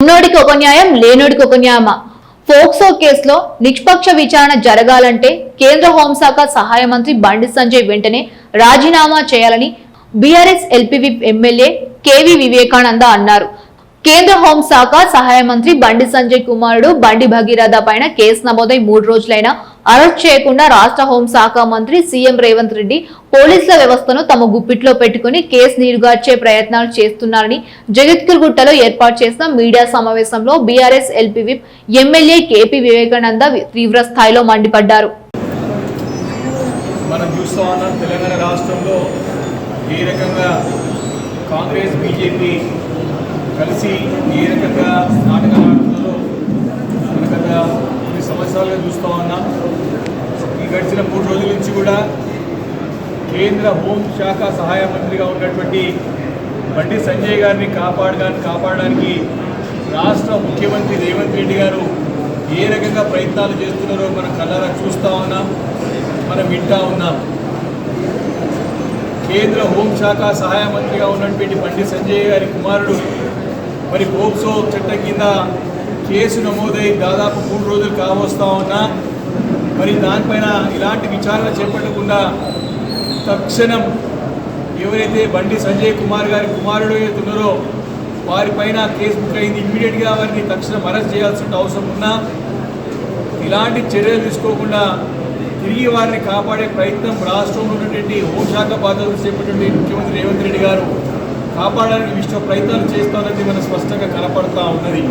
ఉన్నోడికి ఒక న్యాయం లేనోడికి ఒక న్యాయమా? ఫోక్సో కేసులో నిష్పక్ష విచారణ జరగాలంటే కేంద్ర హోంశాఖ సహాయ మంత్రి బండి సంజయ్ వెంటనే రాజీనామా చేయాలని BRS LP MLA KV Vivekananda అన్నారు. కేంద్ర హోంశాఖ సహాయ మంత్రి బండి సంజయ్ కుమారుడు బండి భగీరథ పైన కేసు నమోదై 3 రోజులైనా అరెస్ట్ చేయకుండా రాష్ట్ర హోంశాఖ మంత్రి సీఎం రేవంత్ రెడ్డి పోలీసుల వ్యవస్థను తమ గుప్పిట్లో పెట్టుకుని కేసు నీరుగార్చే ప్రయత్నాలు చేస్తున్నారని జగిత్యాలగుట్టలో ఏర్పాటు చేసిన మీడియా సమావేశంలో BRS LP whip MLA KP Vivekananda తీవ్ర స్థాయిలో మండిపడ్డారు. మనం చూస్తా ఉన్నాం తెలంగాణ రాష్ట్రంలో ఏ రకంగా కాంగ్రెస్ బీజేపీ కలిసి ఏ రకంగా నాటకాలు ఆడుతున్నారో మన గత కొన్ని సంవత్సరాలుగా చూస్తూ ఉన్నాం. ఈ గడిచిన 3 రోజుల నుంచి కూడా కేంద్ర హోంశాఖ సహాయ మంత్రిగా ఉన్నటువంటి బండి సంజయ్ గారిని కాపాడడానికి రాష్ట్ర ముఖ్యమంత్రి రేవంత్ రెడ్డి గారు ఏ రకంగా ప్రయత్నాలు చేస్తున్నారో మనం కళ్ళారా చూస్తూ ఉన్నాం, మనం వింటూ ఉన్నాం. కేంద్ర హోంశాఖ సహాయ మంత్రిగా ఉన్నటువంటి బండి సంజయ్ గారి కుమారుడు మరి పోక్సో చట్టం కింద కేసు నమోదై దాదాపు 3 రోజులు కావస్తా ఉన్నా మరి దానిపైన ఇలాంటి విచారణ చేపట్టకుండా తక్షణం ఎవరైతే బండి సంజయ్ కుమార్ గారి కుమారుడు ఉన్నారో వారిపైన కేసు బుక్ అయింది. ఇమ్మీడియట్గా వారిని తక్షణం అరెస్ట్ చేయాల్సిన అవసరం ఉన్నా ఇలాంటి చర్యలు తీసుకోకుండా తిరిగి వారిని కాపాడే ప్రయత్నం రాష్ట్రంలో ఉన్నటువంటి హోంశాఖ బాధ్యతలు చేపట్టినటువంటి ముఖ్యమంత్రి రేవంత్ రెడ్డి గారు కాపాడడానికి విశ్వ ప్రయత్నాలు చేస్తానని మనం స్పష్టంగా కనపడతా ఉన్నది.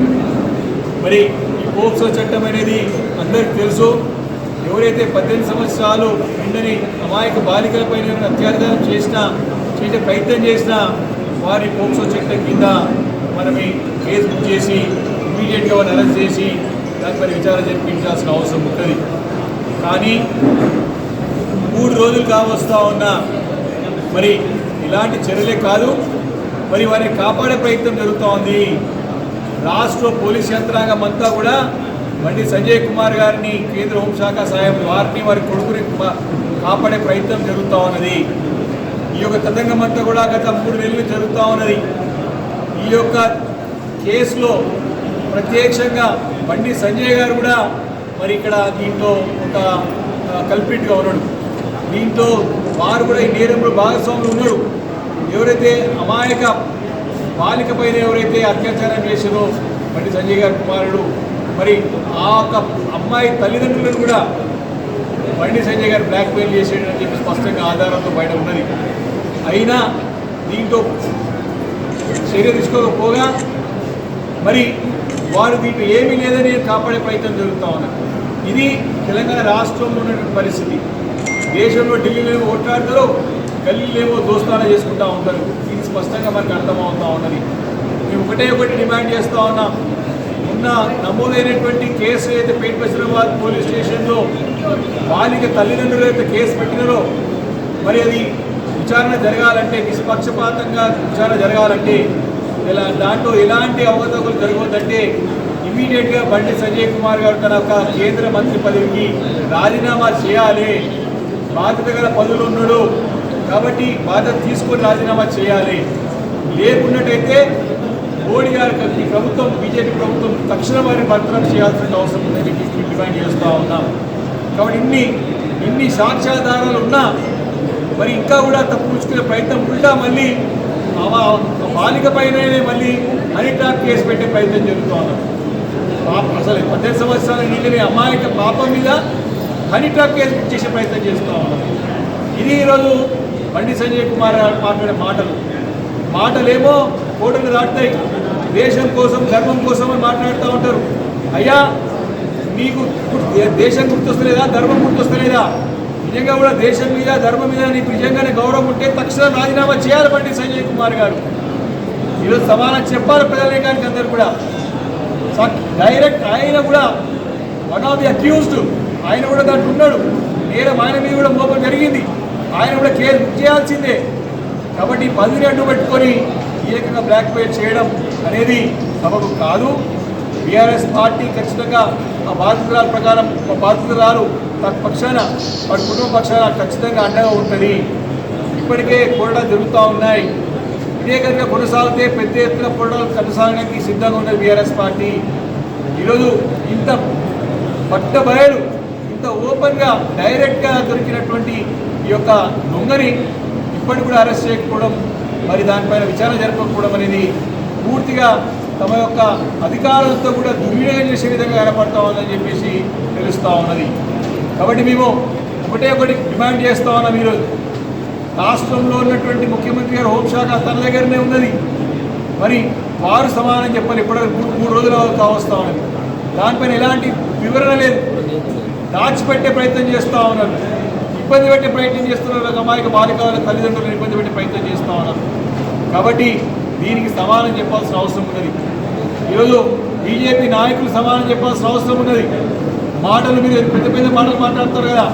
మరి ఈ పోక్సో చట్టం అనేది అందరికీ తెలుసు. ఎవరైతే 18 సంవత్సరాలు నిండని అమాయక బాలికలపైన అత్యాచారం చేసే ప్రయత్నం చేసినా వారి పోక్సో చట్టం కింద మనం కేసు బుక్ చేసి ఇమీడియట్గా వారిని అరెస్ట్ చేసి దానిపై విచారణ జరిపించాల్సిన అవసరం ఉంటుంది. కానీ 3 రోజులు కావస్తా ఉన్నా మరి ఇలాంటి చర్యలే కాదు, మరి వారిని కాపాడే ప్రయత్నం జరుగుతూ ఉంది. రాష్ట్ర పోలీస్ యంత్రాంగం అంతా కూడా బండి సంజయ్ కుమార్ గారిని కేంద్ర హోంశాఖ సహాయం వారిని వారి కొడుకుని కాపాడే ప్రయత్నం జరుగుతూ ఉన్నది. ఈ యొక్క తతంగం అంతా కూడా గత 3 నెలలు జరుగుతూ ఉన్నది. ఈ యొక్క కేసులో ప్రత్యక్షంగా బండి సంజయ్ గారు కూడా మరి ఇక్కడ దీంట్లో ఒక కల్పిట్గా ఉన్నాడు. దీంతో వారు కూడా ఈ నేరంలో భాగస్వాములు ఉన్నారు. ఎవరైతే అమాయక బాలిక పైన ఎవరైతే అత్యాచారం చేశారో బండి సంజయ్ గారి కుమారుడు మరి ఆ యొక్క అమ్మాయి తల్లిదండ్రులను కూడా బండి సంజయ్ గారు బ్లాక్మెయిల్ చేసేటని చెప్పి స్పష్టంగా ఆధారంతో బయట ఉన్నది. అయినా దీంతో చర్య తీసుకోకపోగా మరి వారు దీంట్లో ఏమీ లేదని కాపాడే ప్రయత్నం జరుగుతూ ఉన్నారు. ఇది తెలంగాణ రాష్ట్రంలో ఉన్నటువంటి పరిస్థితి. దేశంలో ఢిల్లీలో ఓట్లాడతారో గల్లీలేమో దోస్తానా చేసుకుంటూ ఉంటారు. ఇది స్పష్టంగా మనకు అర్థమవుతూ ఉన్నది. మేము ఒకటి డిమాండ్ చేస్తూ ఉన్నాం. ఉన్న నమోదైనటువంటి కేసు అయితే పేట బషీరాబాద్ పోలీస్ స్టేషన్లో బాలిక తల్లిదండ్రులు అయితే కేసు పెట్టినారో మరి అది విచారణ జరగాలంటే నిష్పక్షపాతంగా విచారణ జరగాలంటే దాంట్లో ఎలాంటి అవకతవకలు జరగవద్దంటే ఇమీడియట్గా బండి సంజయ్ కుమార్ గారు తన యొక్క కేంద్ర మంత్రి పదవికి రాజీనామా చేయాలి. బాధ్యత గల పదవులు ఉన్నాడు కాబట్టి బాధ్యత తీసుకొని రాజీనామా చేయాలి. లేకున్నట్టయితే మోడీ గారు ఈ ప్రభుత్వం బీజేపీ ప్రభుత్వం తక్షణ వారిని బర్తరఫ్ చేయాల్సిన అవసరం ఉందని డిమాండ్ చేస్తూ ఉన్నాం. కాబట్టి ఇన్ని సాక్ష్యాధారాలు ఉన్నా మరి ఇంకా కూడా తప్పించుకునే ప్రయత్నం ఉల్టా మళ్ళీ బాలిక పైనే మళ్ళీ హనీ ట్రాప్ కేసు పెట్టే ప్రయత్నం జరుగుతూ ఉన్నాం. అసలు 18 సంవత్సరాల నిండిన అమాయక పాపం మీద హనీ ట్రాప్ కేసు చేసే ప్రయత్నం చేస్తూ ఉన్నాం. ఇది ఈరోజు బండి సంజయ్ కుమార్ మాట్లాడే మాటలేమో కోటలు దాటుతాయి. దేశం కోసం ధర్మం కోసం అని మాట్లాడుతూ ఉంటారు. అయ్యా నీకు దేశం గుర్తొస్తలేదా, ధర్మం గుర్తొస్తలేదా? నిజంగా కూడా దేశం మీద ధర్మం మీద నీకు నిజంగానే గౌరవం ఉంటే తక్షణం రాజీనామా చేయాలి బండి సంజయ్ కుమార్ గారు. ఈరోజు సమానం చెప్పాలి ప్రజానీకానికి అందరూ కూడా. డైరెక్ట్ ఆయన కూడా వన్ ఆఫ్ ది అక్యూజ్డ్, ఆయన కూడా దాంట్లో ఉన్నాడు. నేరం ఆయన మీద కూడా మోపం జరిగింది. ఆయన కూడా కేసు బుక్ చేయాల్సిందే. కాబట్టి 10 అడ్డు పెట్టుకొని ఈ రకంగా బ్లాక్మెయిల్ చేయడం అనేది సబబు కాదు. బీఆర్ఎస్ పార్టీ ఖచ్చితంగా ఆ బాధితురాల ప్రకారం బాధితురాలు పక్షాన వారి కుటుంబ పక్షాన ఖచ్చితంగా అండగా ఉంటుంది. ఇప్పటికే కోరడా జరుగుతూ ఉన్నాయి. ఇదే కనుక కొనసాగితే పెద్ద ఎత్తున పోరాటాలు కొనసాగడానికి సిద్ధంగా ఉన్నది బీఆర్ఎస్ పార్టీ. ఈరోజు ఇంత పట్టబయలు ఇంత ఓపెన్గా డైరెక్ట్గా దొరికినటువంటి ఈ యొక్క దొంగని ఇప్పటికి కూడా అరెస్ట్ చేయకపోవడం, మరి దానిపైన విచారణ జరపకపోవడం అనేది పూర్తిగా తమ యొక్క అధికారులతో కూడా దుర్వినియోగం చేసే విధంగా ఏర్పడతా ఉందని చెప్పేసి తెలుస్తూ ఉన్నది. కాబట్టి మేము ఒకటి డిమాండ్ చేస్తూ ఉన్నాం. ఈరోజు రాష్ట్రంలో ఉన్నటువంటి ముఖ్యమంత్రి గారు హోంశాఖ తన దగ్గరనే ఉన్నది, మరి వారు సమానం చెప్పాలి. ఇప్పటివరకు 3 రోజులు కావస్తూ ఉన్నది. దానిపైన ఎలాంటి వివరణ లేదు. దాచిపెట్టే ప్రయత్నం చేస్తూ ఉన్నారు, ఇబ్బంది పెట్టే ప్రయత్నం చేస్తున్నారు. అమాయక బాలికల తల్లిదండ్రులను ఇబ్బంది పెట్టే ప్రయత్నం చేస్తూ ఉన్నారు. కాబట్టి దీనికి సమానం చెప్పాల్సిన అవసరం ఉన్నది. ఈరోజు బీజేపీ నాయకులు సమానం చెప్పాల్సిన అవసరం ఉన్నది. మాటలు మీరు పెద్ద పెద్ద మాటలు మాట్లాడతారు కదా.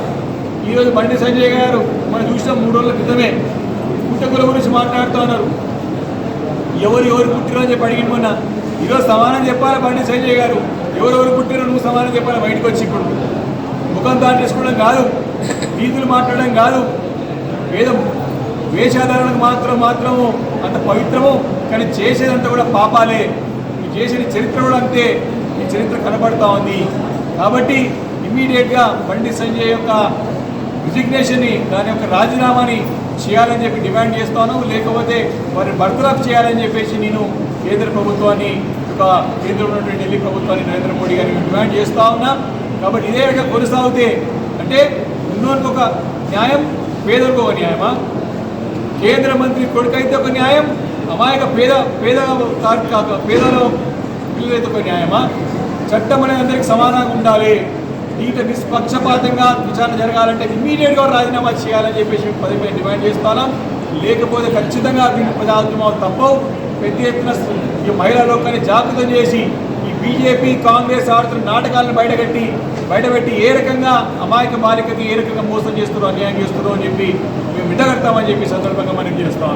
ఈరోజు బండి సంజయ్ గారు మనం చూసిన 3 రోజుల క్రితమే పుట్టకుల గురించి మాట్లాడుతూ ఉన్నారు. ఎవరు పుట్టిరో అని చెప్పి అడిగిన మొన్న. ఈరోజు సమానం చెప్పాలి బండి సంజయ్ గారు. ఎవరెవరు పుట్టిరో నువ్వు సమానం చెప్పాలి. బయటకు వచ్చి ఇప్పుడు ముఖం దాటేసుకోవడం కాదు, నీతులు మాట్లాడడం కాదు, వేషాధారణకు మాత్రము అంత పవిత్రము, కానీ చేసేదంతా కూడా పాపాలే. ఈ చేసిన చరిత్ర కూడా అంతే, ఈ చరిత్ర కనబడుతూ ఉంది. కాబట్టి ఇమ్మీడియట్గా బండి సంజయ్ యొక్క రిజిగ్నేషన్ని, దాని యొక్క రాజీనామాని చేయాలని చెప్పి డిమాండ్ చేస్తాను. లేకపోతే వారిని బర్తరఫ్ చేయాలని చెప్పేసి నేను కేంద్ర ప్రభుత్వాన్ని, కేంద్రంలో ఉన్నటువంటి ఢిల్లీ ప్రభుత్వాన్ని, నరేంద్ర మోడీ గారిని డిమాండ్ చేస్తూ ఉన్నా. కాబట్టి ఇదే విధంగా కొనసాగితే అంటే ఉన్నోనికి ఒక న్యాయం, పేదలకు ఒక న్యాయమా? కేంద్ర మంత్రి కొడుకైతే ఒక న్యాయం, అమాయక పేదల పిల్లలైతే ఒక న్యాయమా? చట్టం అనేది అందరికీ సమానంగా ఉండాలి. దీంట్లో నిష్పక్షపాతంగా విచారణ జరగాలంటే ఇమ్మీడియట్గా రాజీనామా చేయాలని చెప్పేసి పదే డిమాండ్ చేస్తాను. లేకపోతే ఖచ్చితంగా దీనికి ప్రజాద్యమాలు తప్పవు. పెద్ద ఎత్తున ఈ మహిళా లోకాన్ని జాగృతం చేసి ఈ బీజేపీ కాంగ్రెస్ ఆడుతున్న నాటకాలను బయటపెట్టి ఏ రకంగా అమాయక బాలికకి ఏ రకంగా మోసం చేస్తారో, అన్యాయం చేస్తారో అని చెప్పి మేము మిట్టగడతామని చెప్పి సందర్భంగా మనం చేస్తాం.